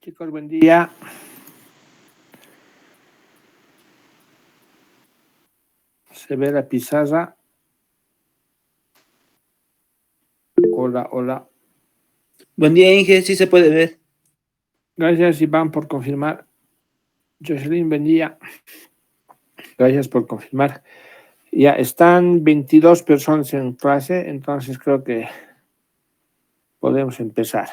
Chicos, buen día. Se ve la pizarra. Hola, hola. Buen día, Inge, sí se puede ver. Gracias, Iván, por confirmar. Jocelyn, buen día. Gracias por confirmar. Ya están 22 personas en clase, entonces creo que podemos empezar.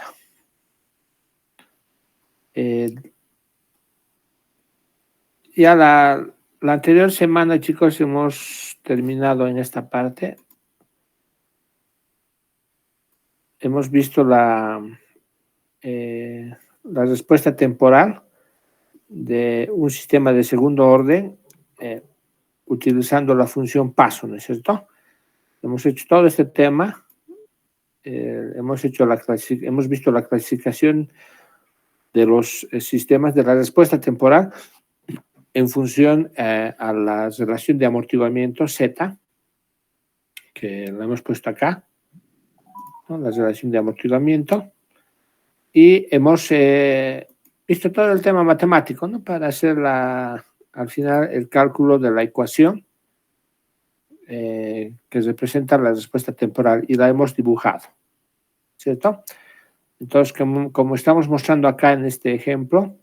Ya la anterior semana, chicos, hemos terminado en esta parte. Hemos visto la respuesta temporal de un sistema de segundo orden utilizando la función paso, ¿no es cierto? Hemos hecho todo este tema, hemos visto la clasificación de los sistemas de la respuesta temporal en función a la relación de amortiguamiento Z, que la hemos puesto acá, ¿no? La relación de amortiguamiento, y hemos visto todo el tema matemático, ¿no? Para hacer al final el cálculo de la ecuación que representa la respuesta temporal, y la hemos dibujado, ¿cierto? Entonces, como estamos mostrando acá en este ejemplo,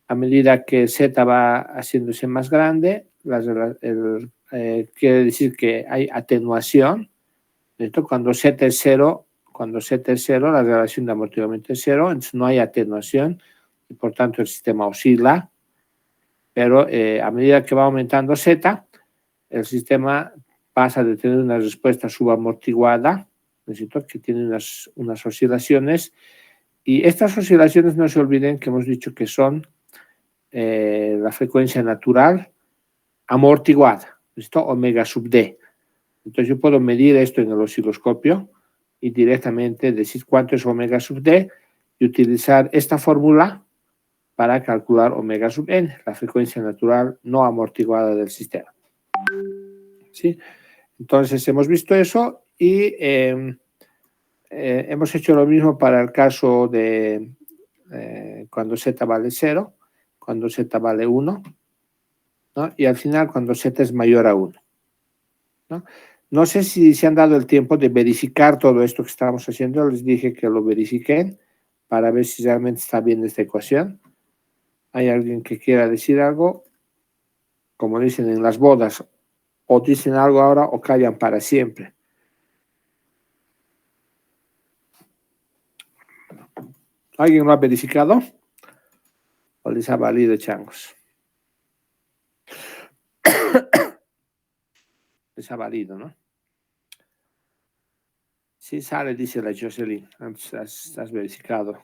a medida que Z va haciéndose más grande, quiere decir que hay atenuación, ¿cierto? Cuando Z es cero, la relación de amortiguamiento es cero, entonces no hay atenuación, y por tanto el sistema oscila, pero a medida que va aumentando Z, el sistema pasa de tener una respuesta subamortiguada, necesito que tiene unas oscilaciones, y estas oscilaciones no se olviden que hemos dicho que son la frecuencia natural amortiguada, ¿listo? Omega sub D. Entonces yo puedo medir esto en el osciloscopio y directamente decir cuánto es omega sub D y utilizar esta fórmula para calcular omega sub N, la frecuencia natural no amortiguada del sistema. ¿Sí? Entonces hemos visto eso y hemos hecho lo mismo para el caso de cuando Z vale 0, cuando Z vale 1, ¿no? Y al final cuando Z es mayor a 1. ¿No? No sé si se han dado el tiempo de verificar todo esto que estábamos haciendo. Les dije que lo verifiquen para ver si realmente está bien esta ecuación. ¿Hay alguien que quiera decir algo? Como dicen en las bodas, o dicen algo ahora o callan para siempre. ¿Alguien lo ha verificado? ¿O les ha valido changos? Les ha valido, ¿no? Sí sale, dice la Jocelyn. Antes has verificado.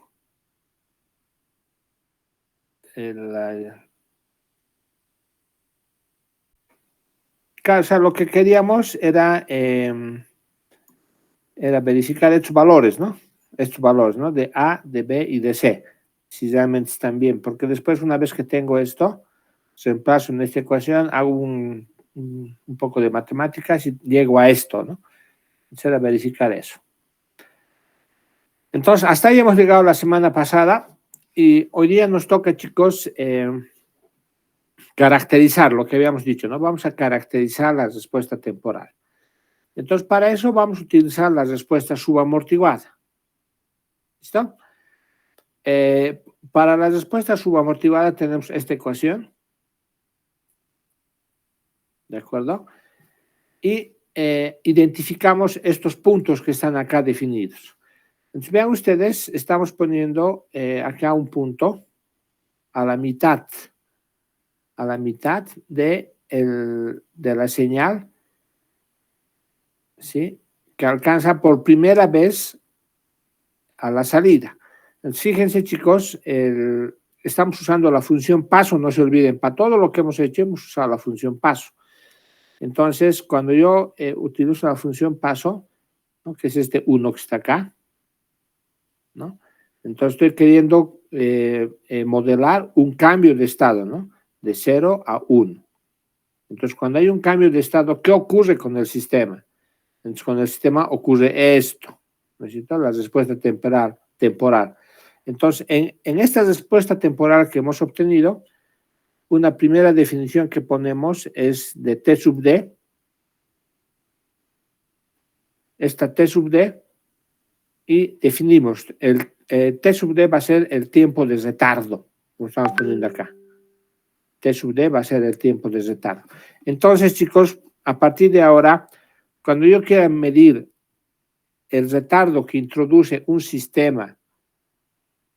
Claro, o sea, lo que queríamos era verificar estos valores, ¿no? Estos valores, ¿no? De A, de B y de C, si realmente están bien, porque después, una vez que tengo esto, reemplazo en esta ecuación, hago un poco de matemáticas y llego a esto, ¿no? Será verificar eso. Entonces, hasta ahí hemos llegado la semana pasada y hoy día nos toca, chicos, caracterizar lo que habíamos dicho, ¿no? Vamos a caracterizar la respuesta temporal. Entonces, para eso vamos a utilizar la respuesta subamortiguada. ¿Listo? Para la respuesta subamortiguada tenemos esta ecuación. ¿De acuerdo? Y identificamos estos puntos que están acá definidos. Entonces, vean ustedes, estamos poniendo acá un punto a la mitad de la señal, ¿sí? Que alcanza por primera vez a la salida. Entonces, fíjense, chicos, estamos usando la función paso, no se olviden, para todo lo que hemos hecho hemos usado la función paso. Entonces, cuando yo utilizo la función paso, ¿no? Que es este 1 que está acá, ¿no? Entonces estoy queriendo modelar un cambio de estado, ¿no? De 0 a 1. Entonces, cuando hay un cambio de estado, ¿qué ocurre con el sistema? Entonces, con el sistema ocurre esto, ¿no es cierto? La respuesta temporal. Entonces, en esta respuesta temporal que hemos obtenido, una primera definición que ponemos es de T sub D. Esta T sub D, y definimos el T sub D va a ser el tiempo de retardo, como estamos poniendo acá. T sub D va a ser el tiempo de retardo. Entonces, chicos, a partir de ahora, cuando yo quiera medir el retardo que introduce un sistema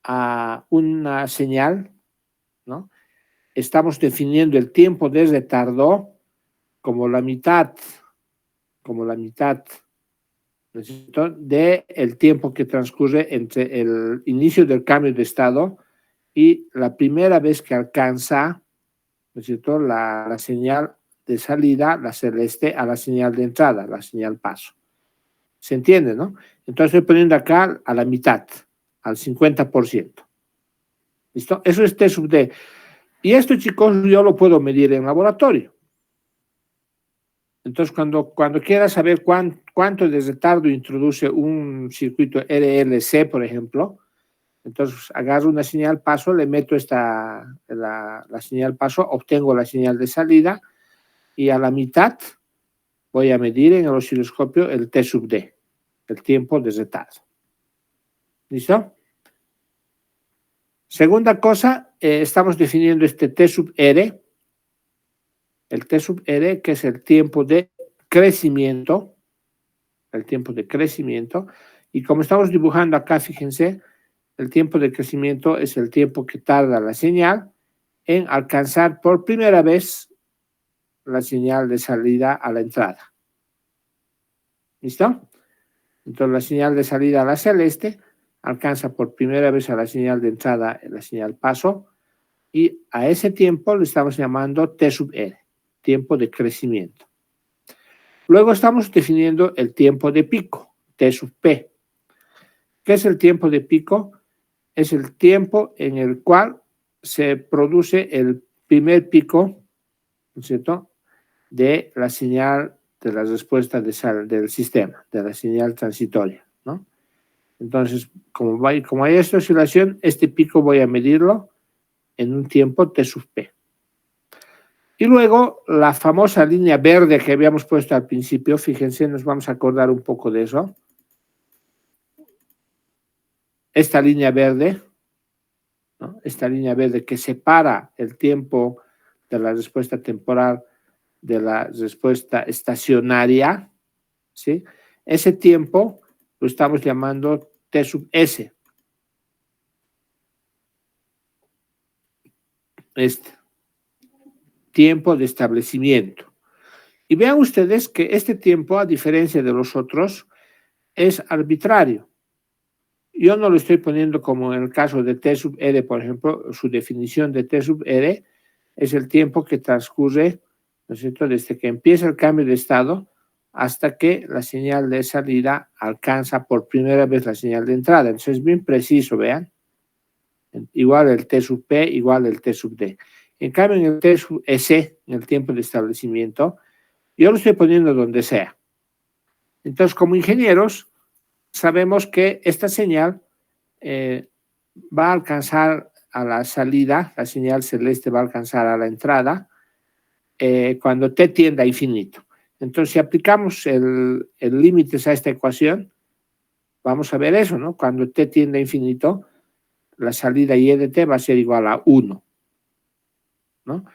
a una señal, ¿no? Estamos definiendo el tiempo de retardo como la mitad, ¿no? De el tiempo que transcurre entre el inicio del cambio de estado y la primera vez que alcanza, ¿no es cierto?, la señal de salida, la celeste, a la señal de entrada, la señal paso. ¿Se entiende, no? Entonces estoy poniendo acá a la mitad, al 50%. ¿Listo? Eso es T sub D. Y esto, chicos, yo lo puedo medir en laboratorio. Entonces, cuando quieras saber cuánto de retardo introduce un circuito RLC, por ejemplo, entonces agarro una señal paso, le meto la señal paso, obtengo la señal de salida y a la mitad voy a medir en el osciloscopio el T sub D, el tiempo de retardo. ¿Listo? Segunda cosa, estamos definiendo este T sub R, el T sub R, que es el tiempo de crecimiento, y como estamos dibujando acá, fíjense, el tiempo de crecimiento es el tiempo que tarda la señal en alcanzar por primera vez la señal de salida a la entrada. ¿Listo? Entonces la señal de salida a la celeste alcanza por primera vez a la señal de entrada, la señal paso, y a ese tiempo le estamos llamando T sub R, tiempo de crecimiento. Luego estamos definiendo el tiempo de pico, T sub P. ¿Qué es el tiempo de pico? Es el tiempo en el cual se produce el primer pico, ¿no es cierto?, de la señal de la respuesta del sistema, de la señal transitoria, ¿no? Entonces, como hay esta oscilación, este pico voy a medirlo en un tiempo T sub P. Y luego, la famosa línea verde que habíamos puesto al principio, fíjense, nos vamos a acordar un poco de eso. Esta línea verde, ¿no?, esta línea verde que separa el tiempo de la respuesta temporal de la respuesta estacionaria, ¿sí? Ese tiempo lo estamos llamando T sub S. Este tiempo de establecimiento. Y vean ustedes que este tiempo, a diferencia de los otros, es arbitrario. Yo no lo estoy poniendo como en el caso de T sub R, por ejemplo, su definición de T sub R es el tiempo que transcurre, ¿no es cierto?, desde que empieza el cambio de estado hasta que la señal de salida alcanza por primera vez la señal de entrada. Entonces es bien preciso, vean. Igual el T sub P, igual el T sub D. En cambio, en el T sub S, en el tiempo de establecimiento, yo lo estoy poniendo donde sea. Entonces, como ingenieros, sabemos que esta señal va a alcanzar a la salida, la señal celeste va a alcanzar a la entrada cuando t tienda a infinito. Entonces, si aplicamos el límites a esta ecuación, vamos a ver eso, ¿no? Cuando t tiende a infinito, la salida y de t va a ser igual a 1, ¿no?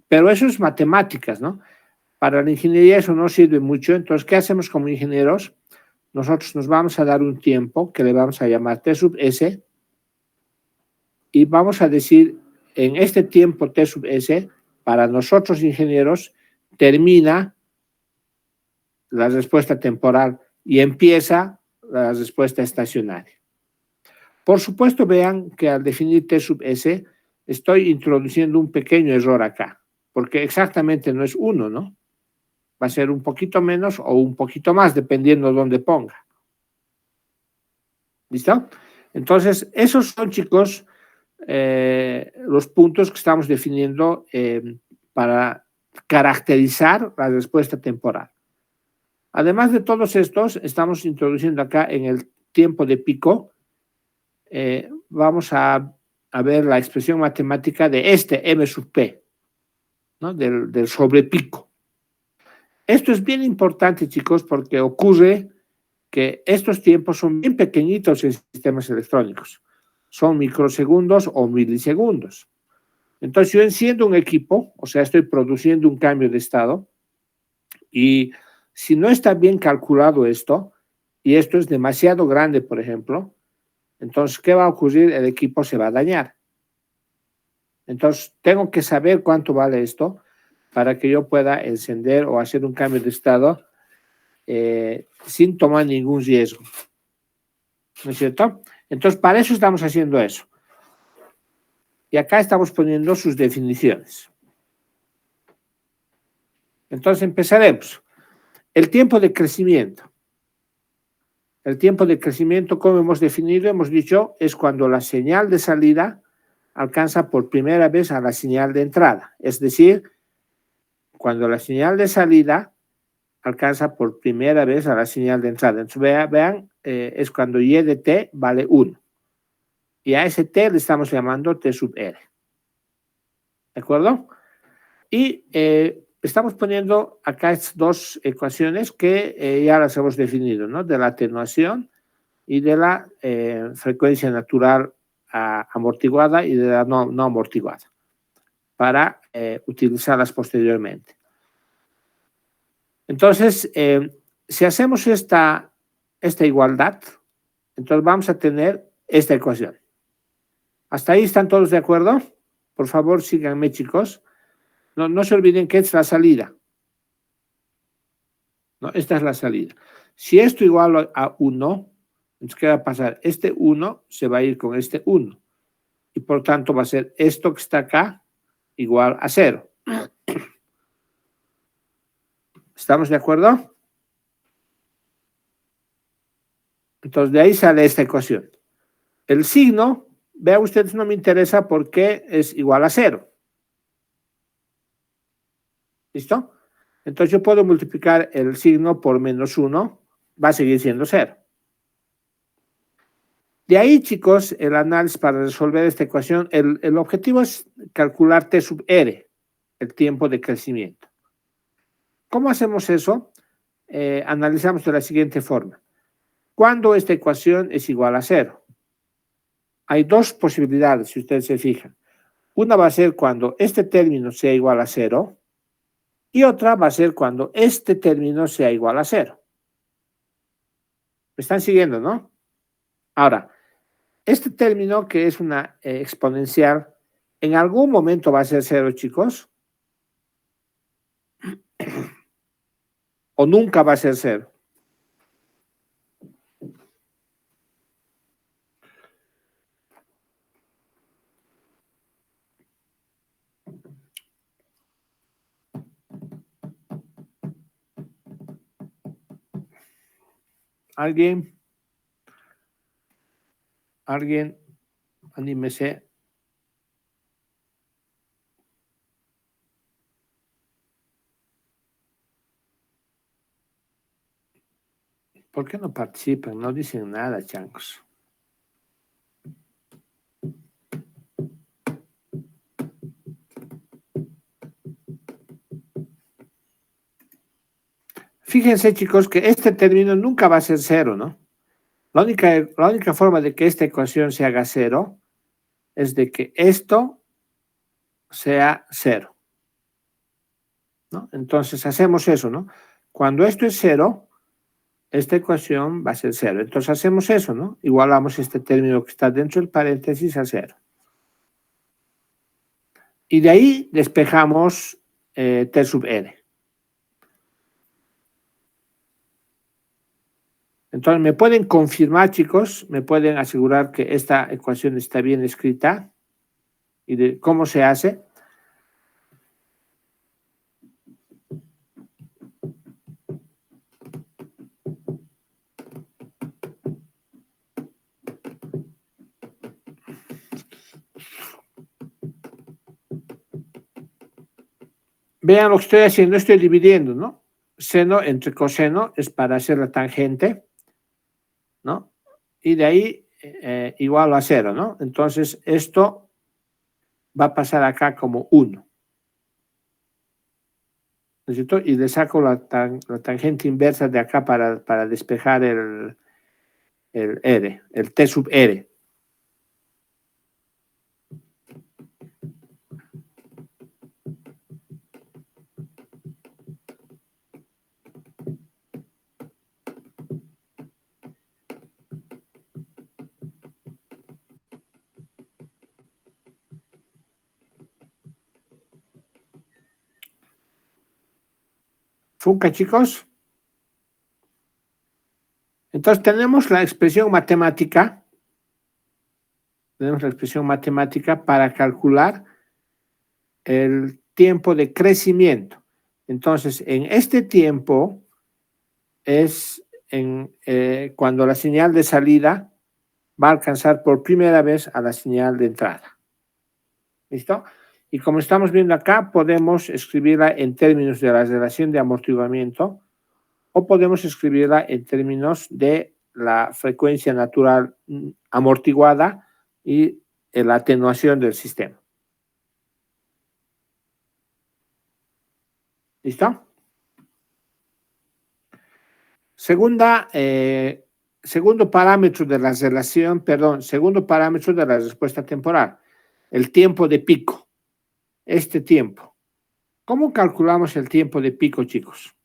Pero eso es matemáticas, ¿no? Para la ingeniería eso no sirve mucho. Entonces, ¿qué hacemos como ingenieros? Nosotros nos vamos a dar un tiempo que le vamos a llamar T sub S y vamos a decir, en este tiempo T sub S, para nosotros ingenieros, termina la respuesta temporal y empieza la respuesta estacionaria. Por supuesto, vean que al definir T sub S, estoy introduciendo un pequeño error acá, porque exactamente no es 1, ¿no? Va a ser un poquito menos o un poquito más, dependiendo de dónde ponga. ¿Listo? Entonces, esos son, chicos, los puntos que estamos definiendo para caracterizar la respuesta temporal. Además de todos estos, estamos introduciendo acá en el tiempo de pico vamos a ver la expresión matemática de este M sub P, ¿no? Del sobrepico. Esto es bien importante, chicos, porque ocurre que estos tiempos son bien pequeñitos en sistemas electrónicos. Son microsegundos o milisegundos. Entonces, yo enciendo un equipo, o sea, estoy produciendo un cambio de estado, y si no está bien calculado esto, y esto es demasiado grande, por ejemplo, entonces, ¿qué va a ocurrir? El equipo se va a dañar. Entonces, tengo que saber cuánto vale esto para que yo pueda encender o hacer un cambio de estado sin tomar ningún riesgo. ¿No es cierto? Entonces, para eso estamos haciendo eso. Y acá estamos poniendo sus definiciones. Entonces, empezaremos. El tiempo de crecimiento. El tiempo de crecimiento, como hemos definido, hemos dicho, es cuando la señal de salida alcanza por primera vez a la señal de entrada. Es decir, cuando la señal de salida alcanza por primera vez a la señal de entrada. Entonces, vean, es cuando y de t vale 1. Y a ese t le estamos llamando t sub r. ¿De acuerdo? Y estamos poniendo acá estas dos ecuaciones que ya las hemos definido, ¿no? De la atenuación y de la frecuencia natural amortiguada y de la no amortiguada, para utilizarlas posteriormente. Entonces, si hacemos esta igualdad, entonces vamos a tener esta ecuación. ¿Hasta ahí están todos de acuerdo? Por favor, síganme, chicos. No se olviden que es la salida. ¿No? Esta es la salida. Si esto igual a 1, entonces, ¿qué va a pasar? Este 1 se va a ir con este 1. Y por tanto va a ser esto que está acá igual a 0. ¿Estamos de acuerdo? Entonces, de ahí sale esta ecuación. El signo, vean ustedes, no me interesa porque es igual a 0. ¿Listo? Entonces, yo puedo multiplicar el signo por menos 1, va a seguir siendo 0. De ahí, chicos, el análisis para resolver esta ecuación, el objetivo es calcular T sub R, el tiempo de crecimiento. ¿Cómo hacemos eso? Analizamos de la siguiente forma. ¿Cuándo esta ecuación es igual a 0? Hay dos posibilidades, si ustedes se fijan. Una va a ser cuando este término sea igual a 0 y otra va a ser cuando este término sea igual a 0. ¿Me están siguiendo, no? Ahora, este término que es una exponencial, ¿en algún momento va a ser 0, chicos? ¿O nunca va a ser 0? ¿Alguien? ¿Alguien? Anímese. ¿Por qué no participan? No dicen nada, changos. Fíjense, chicos, que este término nunca va a ser 0, ¿no? La única forma de que esta ecuación se haga 0 es de que esto sea 0, ¿no? Entonces, hacemos eso, ¿no? Cuando esto es 0, esta ecuación va a ser 0. Entonces, hacemos eso, ¿no? Igualamos este término que está dentro del paréntesis a 0. Y de ahí despejamos T sub n. Entonces, ¿me pueden confirmar, chicos? ¿Me pueden asegurar que esta ecuación está bien escrita? ¿Y de cómo se hace? Vean lo que estoy haciendo, estoy dividiendo, ¿no? Seno entre coseno es para hacer la tangente, ¿no? Y de ahí igual a 0, ¿no? Entonces, esto va a pasar acá como 1. ¿No es cierto? Y le saco la tangente inversa de acá para despejar el R, el T sub R. ¿Funca, chicos? Entonces tenemos la expresión matemática. Tenemos la expresión matemática para calcular el tiempo de crecimiento. Entonces, en este tiempo es cuando la señal de salida va a alcanzar por primera vez a la señal de entrada. ¿Listo? Y como estamos viendo acá, podemos escribirla en términos de la relación de amortiguamiento o podemos escribirla en términos de la frecuencia natural amortiguada y la atenuación del sistema. ¿Listo? Segundo parámetro de la relación, segundo parámetro de la respuesta temporal, el tiempo de pico. Este tiempo. ¿Cómo calculamos el tiempo de pico, chicos?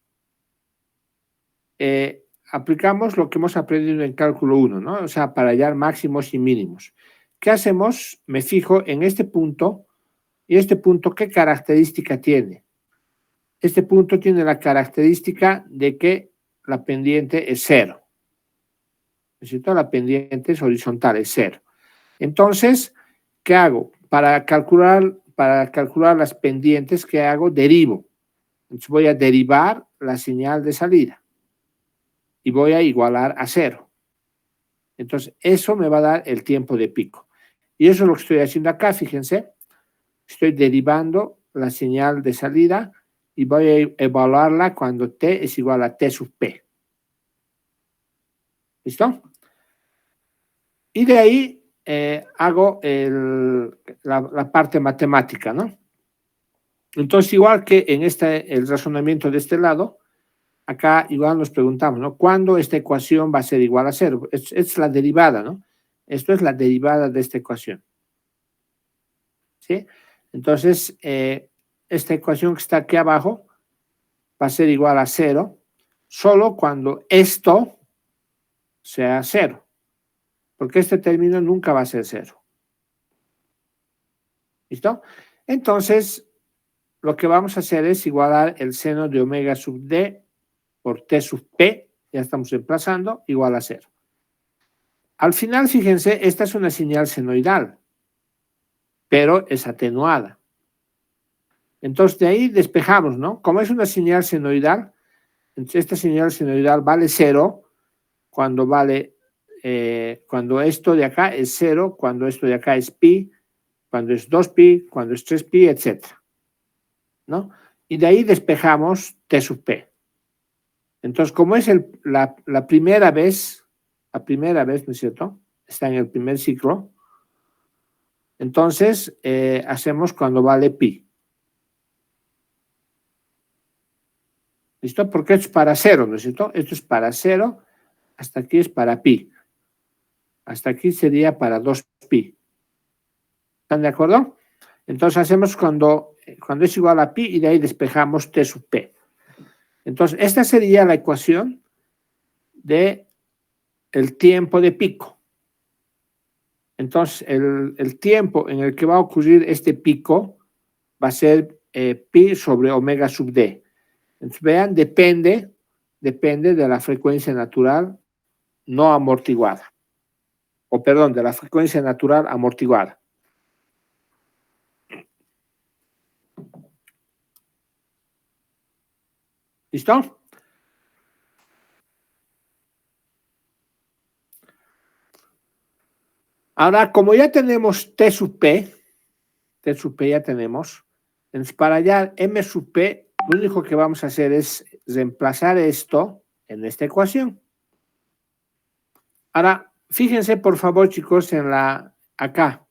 Aplicamos lo que hemos aprendido en cálculo 1, ¿no? O sea, para hallar máximos y mínimos. ¿Qué hacemos? Me fijo en este punto, y este punto, ¿qué característica tiene? Este punto tiene la característica de que la pendiente es 0. ¿Necesito? La pendiente es horizontal, es 0. Entonces, ¿qué hago? Para calcular las pendientes, ¿qué hago? Derivo. Entonces voy a derivar la señal de salida y voy a igualar a 0. Entonces, eso me va a dar el tiempo de pico. Y eso es lo que estoy haciendo acá, fíjense. Estoy derivando la señal de salida y voy a evaluarla cuando t es igual a t sub p. ¿Listo? Y de ahí hago la parte matemática, ¿no? Entonces, igual que en el razonamiento de este lado, acá igual nos preguntamos, ¿no? ¿Cuándo esta ecuación va a ser igual a 0? Es la derivada, ¿no? Esto es la derivada de esta ecuación. ¿Sí? Entonces, esta ecuación que está aquí abajo va a ser igual a 0 solo cuando esto sea 0. Porque este término nunca va a ser 0. ¿Listo? Entonces, lo que vamos a hacer es igualar el seno de omega sub d por t sub p, ya estamos reemplazando, igual a 0. Al final, fíjense, esta es una señal senoidal, pero es atenuada. Entonces, de ahí despejamos, ¿no? Como es una señal senoidal, esta señal senoidal vale 0 cuando cuando esto de acá es 0, cuando esto de acá es pi, cuando es 2pi, cuando es 3pi, etc. ¿No? Y de ahí despejamos t sub p. Entonces, como es la primera vez, ¿no es cierto? Está en el primer ciclo. Entonces, hacemos cuando vale pi. ¿Listo? Porque esto es para 0, ¿no es cierto? Esto es para 0, hasta aquí es para pi. Hasta aquí sería para 2pi. ¿Están de acuerdo? Entonces hacemos cuando es igual a pi y de ahí despejamos t sub p. Entonces, esta sería la ecuación de el tiempo de pico. Entonces, el tiempo en el que va a ocurrir este pico va a ser pi sobre omega sub d. Entonces, vean, depende de la frecuencia natural no amortiguada. O perdón, de la frecuencia natural amortiguada. ¿Listo? Ahora, como ya tenemos T sub P ya tenemos, entonces para hallar M sub P, lo único que vamos a hacer es reemplazar esto en esta ecuación. Ahora, fíjense, por favor, chicos, acá.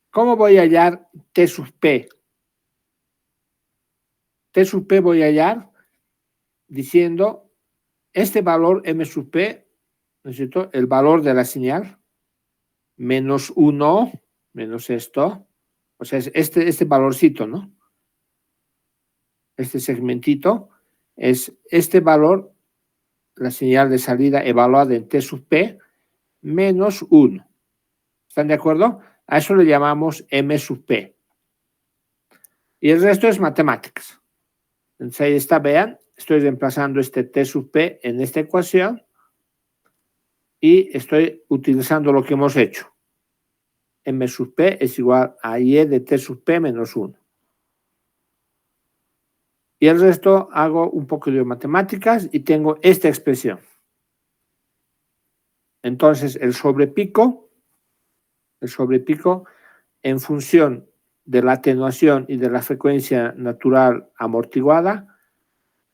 ¿Cómo voy a hallar T sub P? T sub P voy a hallar diciendo este valor M sub P, ¿no es cierto? El valor de la señal, menos 1, menos esto. O sea, es este valorcito, ¿no? Este segmentito es este valor, la señal de salida evaluada en T sub P, menos 1. ¿Están de acuerdo? A eso le llamamos M sub P. Y el resto es matemáticas. Entonces ahí está, vean, estoy reemplazando este T sub P en esta ecuación y estoy utilizando lo que hemos hecho. M sub P es igual a Y de T sub P menos 1. Y el resto hago un poco de matemáticas y tengo esta expresión. Entonces el sobrepico en función de la atenuación y de la frecuencia natural amortiguada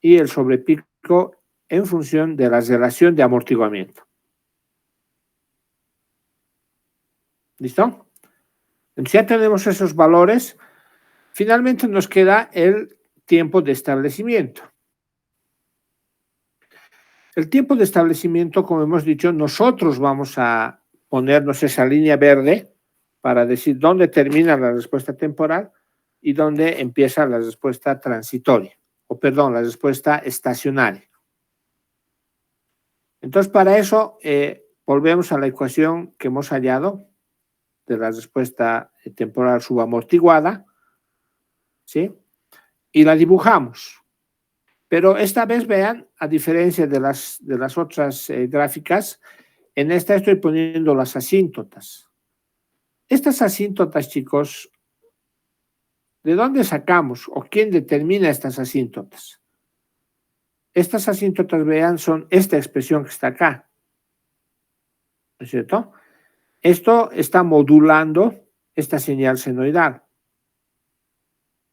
y el sobrepico en función de la relación de amortiguamiento. ¿Listo? Entonces ya tenemos esos valores. Finalmente nos queda el tiempo de establecimiento. El tiempo de establecimiento, como hemos dicho, nosotros vamos a ponernos esa línea verde para decir dónde termina la respuesta temporal y dónde empieza la respuesta transitoria, o perdón, la respuesta estacionaria. Entonces, para eso, volvemos a la ecuación que hemos hallado de la respuesta temporal subamortiguada, ¿sí? Y la dibujamos. Pero esta vez, vean, a diferencia de las otras gráficas, en esta estoy poniendo las asíntotas. Estas asíntotas, chicos, ¿de dónde sacamos o quién determina estas asíntotas? Estas asíntotas, vean, son esta expresión que está acá. ¿No es cierto? Esto está modulando esta señal senoidal.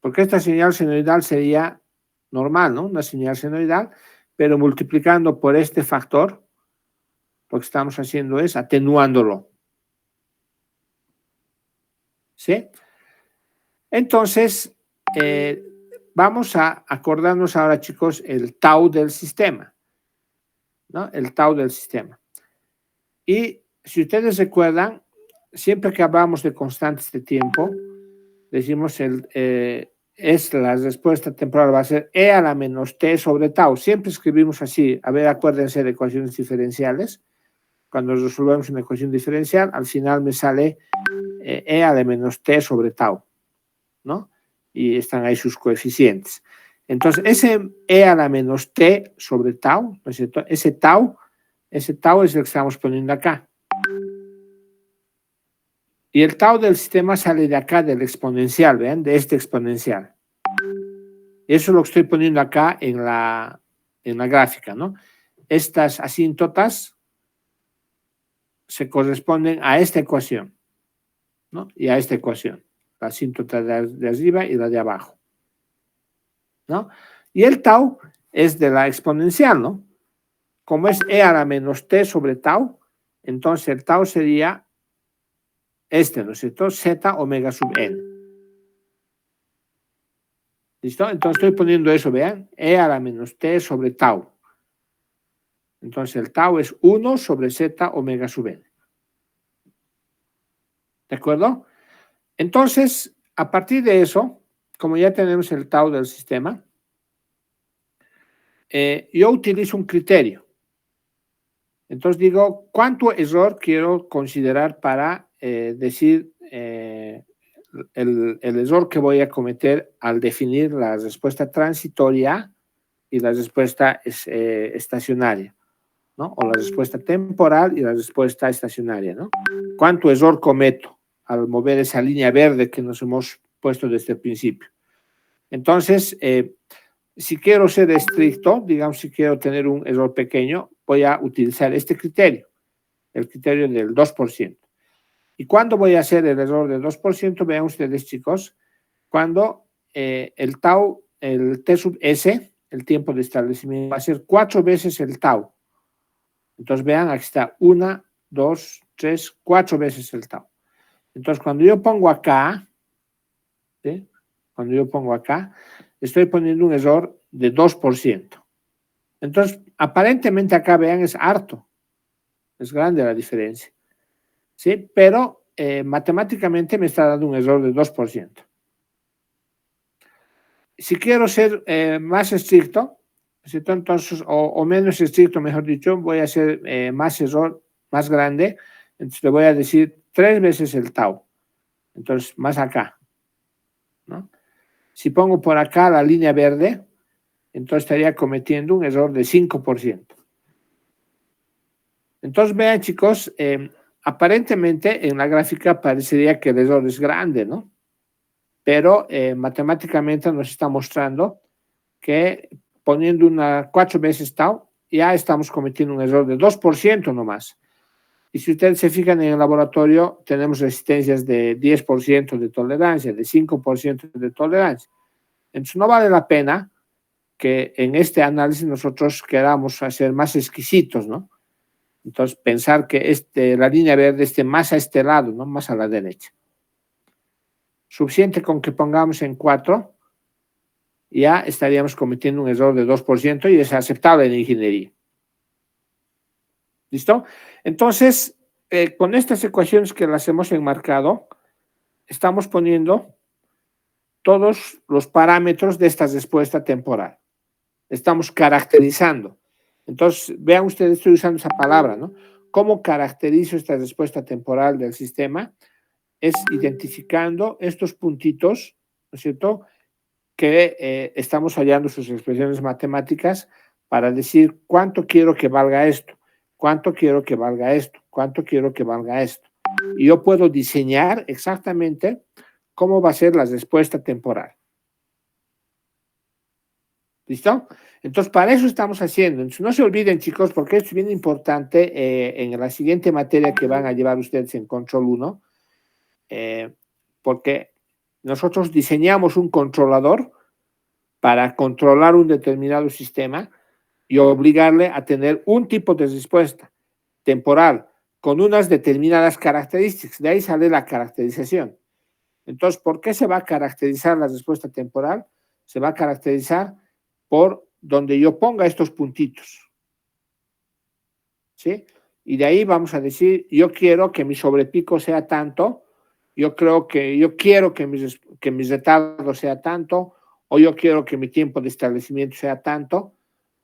Porque esta señal senoidal sería normal, ¿no? Una señal senoidal, pero multiplicando por este factor, lo que estamos haciendo es atenuándolo. ¿Sí? Entonces, vamos a acordarnos ahora, chicos, el tau del sistema, ¿no? El tau del sistema. Y si ustedes recuerdan, siempre que hablamos de constantes de tiempo, decimos es la respuesta temporal va a ser E a la menos T sobre tau. Siempre escribimos así. A ver, acuérdense de ecuaciones diferenciales. Cuando resolvemos una ecuación diferencial, al final me sale E a la menos T sobre tau, ¿no? Y están ahí sus coeficientes. Entonces, ese E a la menos T sobre tau, ¿no es cierto? Ese tau es el que estamos poniendo acá. Y el tau del sistema sale de acá, del exponencial, ¿ven? De este exponencial. Y eso es lo que estoy poniendo acá en la gráfica, ¿no? Estas asíntotas se corresponden a esta ecuación, ¿no? Y a esta ecuación. La asíntota de arriba y la de abajo, ¿no? Y el tau es de la exponencial, ¿no? Como es E a la menos T sobre tau, entonces el tau sería ¿no es cierto? Z omega sub n. ¿Listo? Entonces estoy poniendo eso, vean, E a la menos T sobre tau. Entonces el tau es 1 sobre Z omega sub n. ¿De acuerdo? Entonces, a partir de eso, como ya tenemos el tau del sistema, yo utilizo un criterio. Entonces digo, ¿cuánto error quiero considerar para decir el error que voy a cometer al definir la respuesta transitoria y la respuesta estacionaria, ¿no? O la respuesta temporal y la respuesta estacionaria, ¿no? ¿Cuánto error cometo al mover esa línea verde que nos hemos puesto desde el principio? Entonces, si quiero ser estricto, digamos, si quiero tener un error pequeño, voy a utilizar este criterio, el criterio del 2%. ¿Y cuándo voy a hacer el error del 2%? Vean ustedes, chicos, cuando el tau, el T sub S, el tiempo de establecimiento, va a ser 4 veces el tau. Entonces, vean, aquí está 1, 2, 3, 4 veces el tau. Entonces, cuando yo pongo acá, ¿sí? Cuando yo pongo acá, estoy poniendo un error de 2%. Entonces, aparentemente acá, vean, es harto. Es grande la diferencia. ¿Sí? Pero matemáticamente me está dando un error de 2%. Si quiero ser más estricto, ¿cierto? Entonces, o menos estricto, mejor dicho, voy a hacer más error, más grande. Entonces le voy a decir 3 veces el tau. Entonces, más acá, ¿no? Si pongo por acá la línea verde, entonces estaría cometiendo un error de 5%. Entonces, vean, chicos, aparentemente en la gráfica parecería que el error es grande, ¿no? Pero matemáticamente nos está mostrando que poniendo 4 veces tau, ya estamos cometiendo un error de 2% nomás. Y si ustedes se fijan en el laboratorio, tenemos resistencias de 10% de tolerancia, de 5% de tolerancia. Entonces no vale la pena que en este análisis nosotros queramos hacer más exquisitos, ¿no? Entonces pensar que la línea verde esté más a este lado, ¿no? Más a la derecha. Suficiente con que pongamos en 4, ya estaríamos cometiendo un error de 2% y es aceptable en ingeniería. ¿Listo? Entonces, con estas ecuaciones que las hemos enmarcado, estamos poniendo todos los parámetros de esta respuesta temporal. Estamos caracterizando. Entonces, vean ustedes, estoy usando esa palabra, ¿no? ¿Cómo caracterizo esta respuesta temporal del sistema? Es identificando estos puntitos, ¿no es cierto?, que estamos hallando sus expresiones matemáticas para decir cuánto quiero que valga esto, cuánto quiero que valga esto, cuánto quiero que valga esto. Y yo puedo diseñar exactamente cómo va a ser la respuesta temporal. ¿Listo? Entonces, para eso estamos haciendo. Entonces, no se olviden, chicos, porque esto es bien importante en la siguiente materia que van a llevar ustedes en Control 1, porque nosotros diseñamos un controlador para controlar un determinado sistema y obligarle a tener un tipo de respuesta temporal con unas determinadas características. De ahí sale la caracterización. Entonces, ¿por qué se va a caracterizar la respuesta temporal? Se va a caracterizar por donde yo ponga estos puntitos. ¿Sí? Y de ahí vamos a decir, yo quiero que mi sobrepico sea tanto, yo quiero que mi retardo sea tanto, o yo quiero que mi tiempo de establecimiento sea tanto,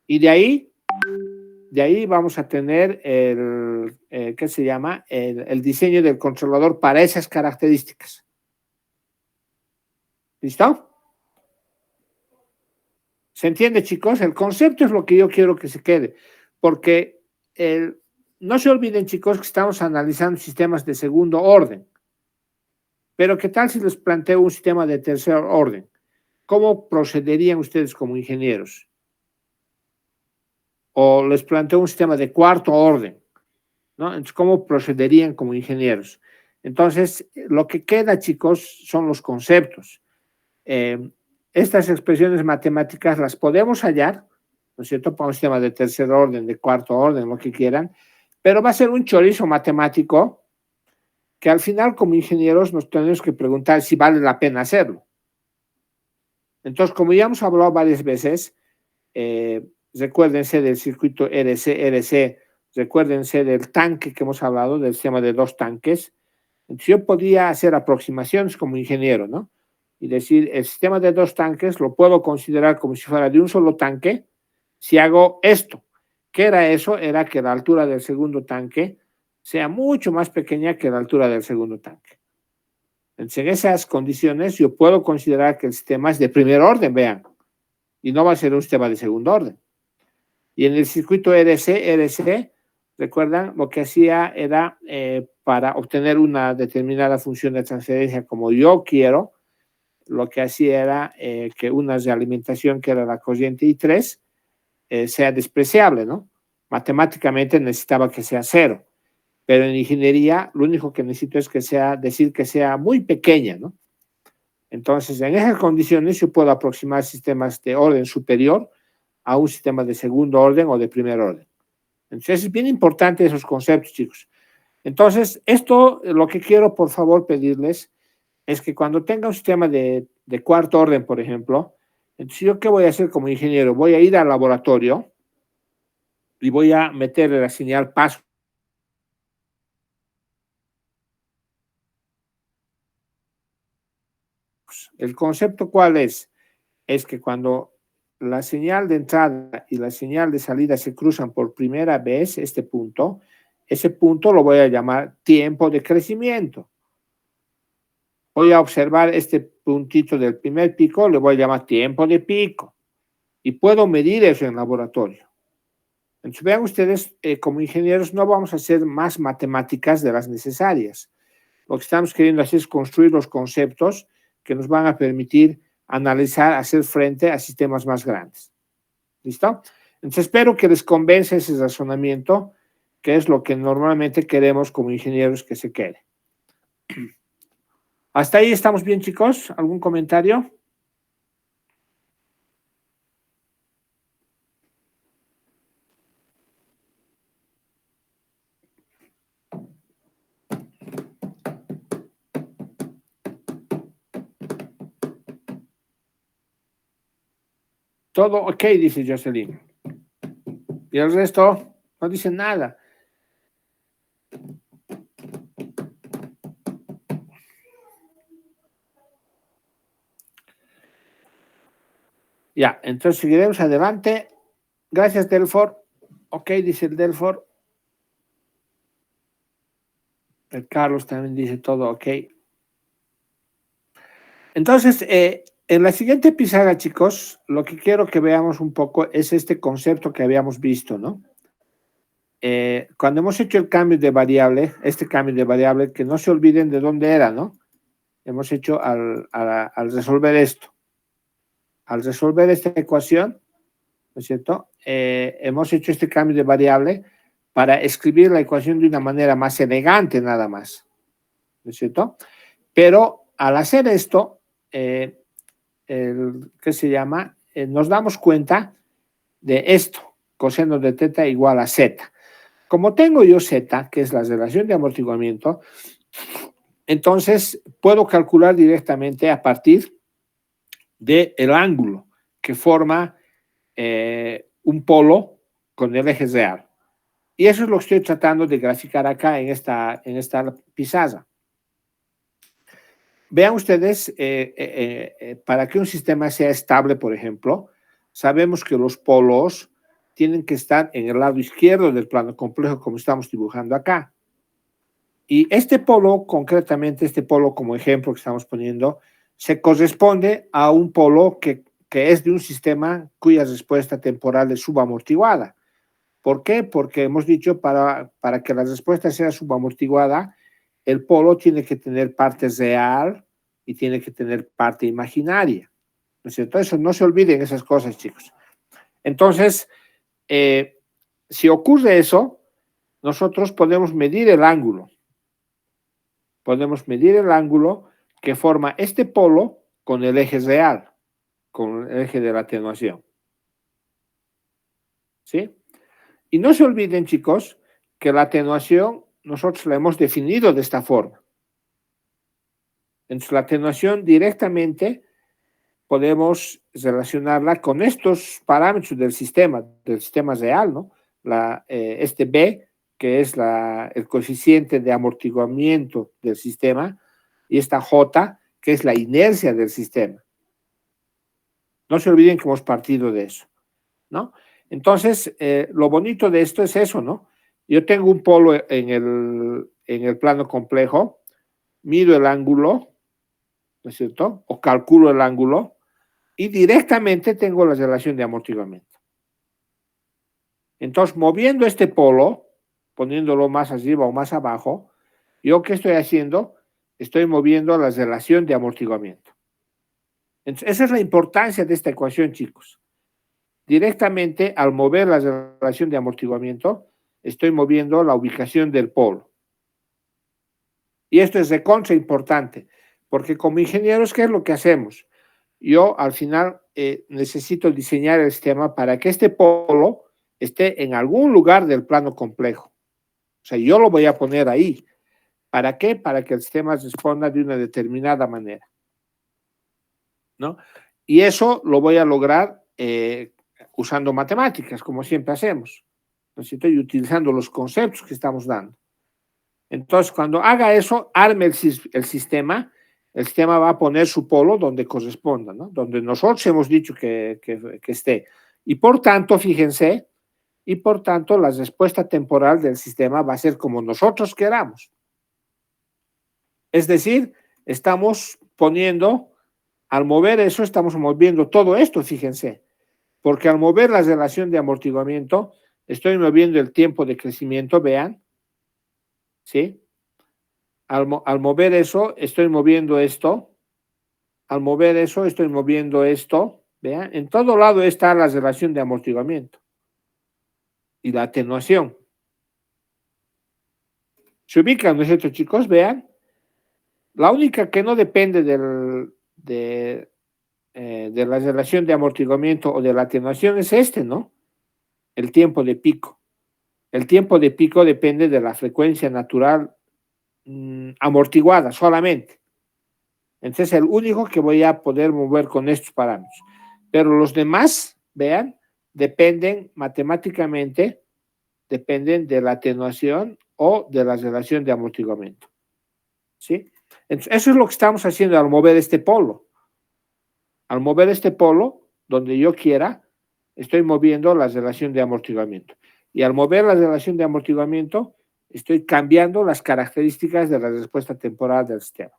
y de ahí vamos a tener ¿qué se llama? El diseño del controlador para esas características. ¿Listo? ¿Se entiende, chicos? El concepto es lo que yo quiero que se quede, porque no se olviden, chicos, que estamos analizando sistemas de segundo orden. Pero ¿qué tal si les planteo un sistema de tercer orden? ¿Cómo procederían ustedes como ingenieros? O les planteo un sistema de cuarto orden, ¿no? Entonces, ¿cómo procederían como ingenieros? Entonces, lo que queda, chicos, son los conceptos. Estas expresiones matemáticas las podemos hallar, ¿no es cierto?, para un sistema de tercer orden, de cuarto orden, lo que quieran, pero va a ser un chorizo matemático que al final, como ingenieros, nos tenemos que preguntar si vale la pena hacerlo. Entonces, como ya hemos hablado varias veces, recuérdense del circuito RC, recuérdense del tanque que hemos hablado, del sistema de 2 tanques. Entonces, yo podía hacer aproximaciones como ingeniero, ¿no? Y decir, el sistema de 2 tanques lo puedo considerar como si fuera de un solo tanque si hago esto. ¿Qué era eso? Era que la altura del segundo tanque sea mucho más pequeña que la altura del segundo tanque. Entonces, en esas condiciones, yo puedo considerar que el sistema es de primer orden, vean, y no va a ser un sistema de segundo orden. Y en el circuito RC, recuerdan, lo que hacía era, para obtener una determinada función de transferencia como yo quiero, lo que hacía era que una realimentación que era la corriente I3 sea despreciable, ¿no? Matemáticamente necesitaba que sea 0, pero en ingeniería lo único que necesito es que sea muy pequeña, ¿no? Entonces, en esas condiciones yo puedo aproximar sistemas de orden superior a un sistema de segundo orden o de primer orden. Entonces, es bien importante esos conceptos, chicos. Entonces, esto lo que quiero, por favor, pedirles es que cuando tenga un sistema de cuarto orden, por ejemplo, entonces yo qué voy a hacer como ingeniero, voy a ir al laboratorio y voy a meterle la señal paso. El concepto, ¿cuál es? Es que cuando la señal de entrada y la señal de salida se cruzan por primera vez, ese punto lo voy a llamar tiempo de crecimiento. Voy a observar este puntito del primer pico, le voy a llamar tiempo de pico. Y puedo medir eso en laboratorio. Entonces, vean ustedes, como ingenieros no vamos a hacer más matemáticas de las necesarias. Lo que estamos queriendo hacer es construir los conceptos que nos van a permitir analizar, hacer frente a sistemas más grandes. ¿Listo? Entonces, espero que les convence ese razonamiento, que es lo que normalmente queremos como ingenieros que se quede. ¿Hasta ahí estamos bien, chicos? ¿Algún comentario? Todo ok, dice Jocelyn. Y el resto no dice nada. Ya, entonces seguiremos adelante. Gracias, Delfor. Ok, dice el Delfor. El Carlos también dice todo ok. Entonces, en la siguiente pizarra, chicos, lo que quiero que veamos un poco es este concepto que habíamos visto, ¿no? Cuando hemos hecho el cambio de variable, este cambio de variable, que no se olviden de dónde era, ¿no? Hemos hecho al resolver esto. Al resolver esta ecuación, ¿no es cierto? Hemos hecho este cambio de variable para escribir la ecuación de una manera más elegante, nada más, ¿no es cierto? Pero al hacer esto, ¿qué se llama? Nos damos cuenta de esto, coseno de teta igual a z. Como tengo yo z, que es la relación de amortiguamiento, entonces puedo calcular directamente a partir del ángulo que forma un polo con el eje real. Y eso es lo que estoy tratando de graficar acá en esta pizarra. Vean ustedes, para que un sistema sea estable, por ejemplo, sabemos que los polos tienen que estar en el lado izquierdo del plano complejo, como estamos dibujando acá. Y este polo, concretamente, este polo como ejemplo que estamos poniendo, se corresponde a un polo que es de un sistema cuya respuesta temporal es subamortiguada. ¿Por qué? Porque hemos dicho para que la respuesta sea subamortiguada, el polo tiene que tener parte real y tiene que tener parte imaginaria. ¿No es cierto? Eso, no se olviden esas cosas, chicos. Entonces, si ocurre eso, nosotros podemos medir el ángulo. Podemos medir el ángulo que forma este polo con el eje real, con el eje de la atenuación. ¿Sí? Y no se olviden, chicos, que la atenuación nosotros la hemos definido de esta forma. Entonces, la atenuación directamente podemos relacionarla con estos parámetros del sistema real, ¿no? Este B, que es el coeficiente de amortiguamiento del sistema, y esta J, que es la inercia del sistema. No se olviden que hemos partido de eso, ¿no? Entonces, lo bonito de esto es eso, ¿no? Yo tengo un polo en el plano complejo, mido el ángulo, ¿no es cierto? O calculo el ángulo, y directamente tengo la relación de amortiguamiento. Entonces, moviendo este polo, poniéndolo más arriba o más abajo, ¿yo qué estoy haciendo? Estoy moviendo la relación de amortiguamiento. Entonces, esa es la importancia de esta ecuación, chicos. Directamente, al mover la relación de amortiguamiento, estoy moviendo la ubicación del polo. Y esto es recontra importante, porque como ingenieros, ¿qué es lo que hacemos? Yo, al final, necesito diseñar el sistema para que este polo esté en algún lugar del plano complejo. O sea, yo lo voy a poner ahí. ¿Para qué? Para que el sistema responda de una determinada manera, ¿no? Y eso lo voy a lograr usando matemáticas, como siempre hacemos, ¿no es cierto? Y utilizando los conceptos que estamos dando. Entonces, cuando haga eso, arme el sistema va a poner su polo donde corresponda, ¿no? Donde nosotros hemos dicho que esté. Y por tanto, fíjense, la respuesta temporal del sistema va a ser como nosotros queramos. Es decir, estamos poniendo, al mover eso, estamos moviendo todo esto, fíjense, porque al mover la relación de amortiguamiento, estoy moviendo el tiempo de crecimiento, vean, ¿sí? Al mover eso, estoy moviendo esto, al mover eso, estoy moviendo esto, vean, en todo lado está la relación de amortiguamiento y la atenuación. ¿Se ubican, no es cierto, chicos? Vean. La única que no depende de la relación de amortiguamiento o de la atenuación es ¿no? El tiempo de pico. El tiempo de pico depende de la frecuencia natural amortiguada solamente. Entonces, el único que voy a poder mover con estos parámetros. Pero los demás, vean, dependen matemáticamente, dependen de la atenuación o de la relación de amortiguamiento. ¿Sí? Entonces, eso es lo que estamos haciendo al mover este polo. Al mover este polo, donde yo quiera, estoy moviendo la relación de amortiguamiento. Y al mover la relación de amortiguamiento, estoy cambiando las características de la respuesta temporal del sistema.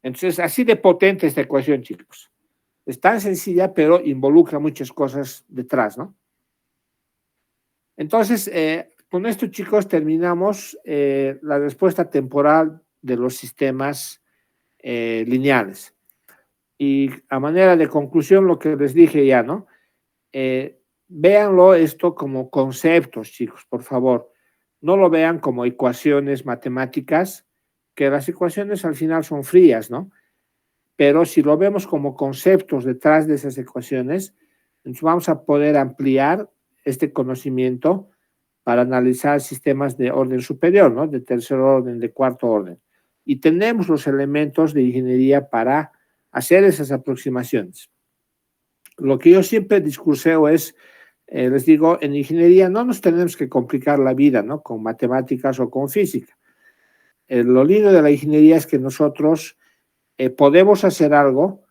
Entonces, así de potente esta ecuación, chicos. Es tan sencilla, pero involucra muchas cosas detrás, ¿no? Entonces, con esto, chicos, terminamos la respuesta temporal de los sistemas lineales. Y a manera de conclusión, lo que les dije ya, ¿no? Véanlo esto como conceptos, chicos, por favor. No lo vean como ecuaciones matemáticas, que las ecuaciones al final son frías, ¿no? Pero si lo vemos como conceptos detrás de esas ecuaciones, entonces vamos a poder ampliar este conocimiento para analizar sistemas de orden superior, ¿no? De tercer orden, de cuarto orden. Y tenemos los elementos de ingeniería para hacer esas aproximaciones. Lo que yo siempre discurseo es, les digo, en ingeniería no nos tenemos que complicar la vida, ¿no? Con matemáticas o con física. Lo lindo de la ingeniería es que nosotros podemos hacer algo,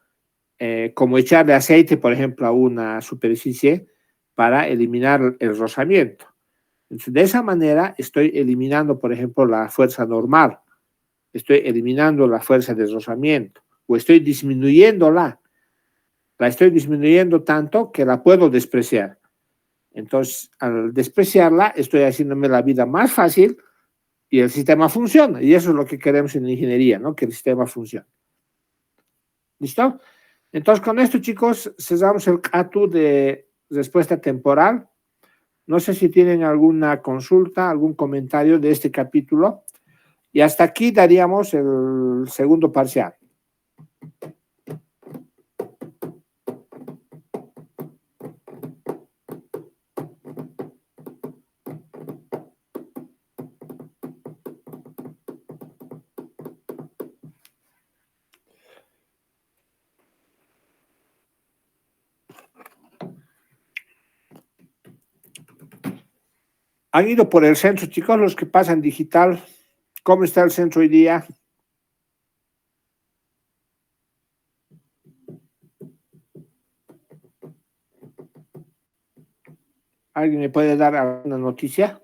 como echarle aceite, por ejemplo, a una superficie para eliminar el rozamiento. Entonces, de esa manera estoy eliminando, por ejemplo, la fuerza normal, estoy eliminando la fuerza de rozamiento, o estoy disminuyéndola. La estoy disminuyendo tanto que la puedo despreciar. Entonces, al despreciarla, estoy haciéndome la vida más fácil y el sistema funciona. Y eso es lo que queremos en ingeniería, ¿no? Que el sistema funcione. ¿Listo? Entonces, con esto, chicos, cerramos el CATU de respuesta temporal. No sé si tienen alguna consulta, algún comentario de este capítulo. Y hasta aquí daríamos el segundo parcial. ¿Han ido por el centro, chicos, los que pasan digital? ¿Cómo está el centro hoy día? ¿Alguien me puede dar alguna noticia?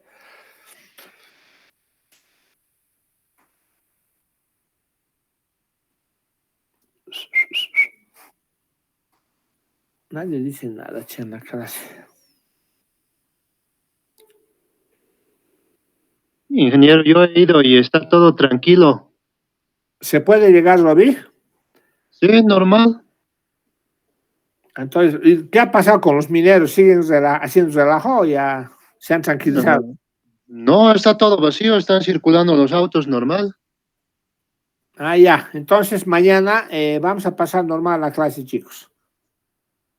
Nadie dice nada, che, en la clase. Ingeniero, yo he ido y está todo tranquilo. ¿Se puede llegar, Robbie? Sí, normal. Entonces, ¿qué ha pasado con los mineros? ¿Siguen haciendo relajo o ya se han tranquilizado? No, está todo vacío, están circulando los autos normal. Ah, ya. Entonces, mañana vamos a pasar normal la clase, chicos.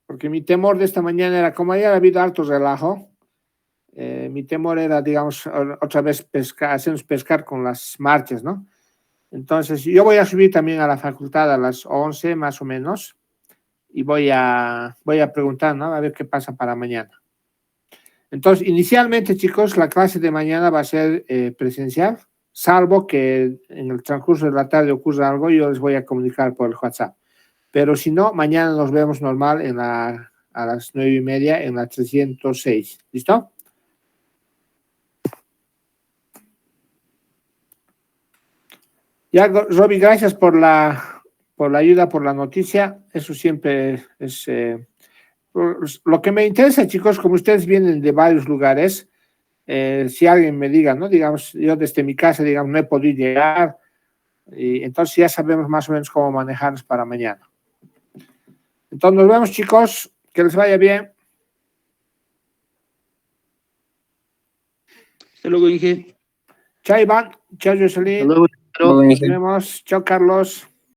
Porque mi temor de esta mañana era, como ayer ha habido alto relajo, Mi temor era, digamos, otra vez hacernos pescar con las marchas, ¿no? Entonces, yo voy a subir también a la facultad a las 11 más o menos y voy a preguntar, ¿no? A ver qué pasa para mañana. Entonces, inicialmente, chicos, la clase de mañana va a ser presencial, salvo que en el transcurso de la tarde ocurra algo, yo les voy a comunicar por el WhatsApp. Pero si no, mañana nos vemos normal a las 9:30 en la 306. ¿Listo? Ya, Roby, gracias por la ayuda, por la noticia. Eso siempre es... lo que me interesa, chicos, como ustedes vienen de varios lugares, si alguien me diga, ¿no? Digamos, yo desde mi casa, digamos, no he podido llegar, y entonces ya sabemos más o menos cómo manejarnos para mañana. Entonces nos vemos, chicos, que les vaya bien. Hasta luego, Inge. Chao, Iván. Chao, Jocelyn. Hasta luego. Hasta luego, Nos Inge. vemos. Chao, Carlos.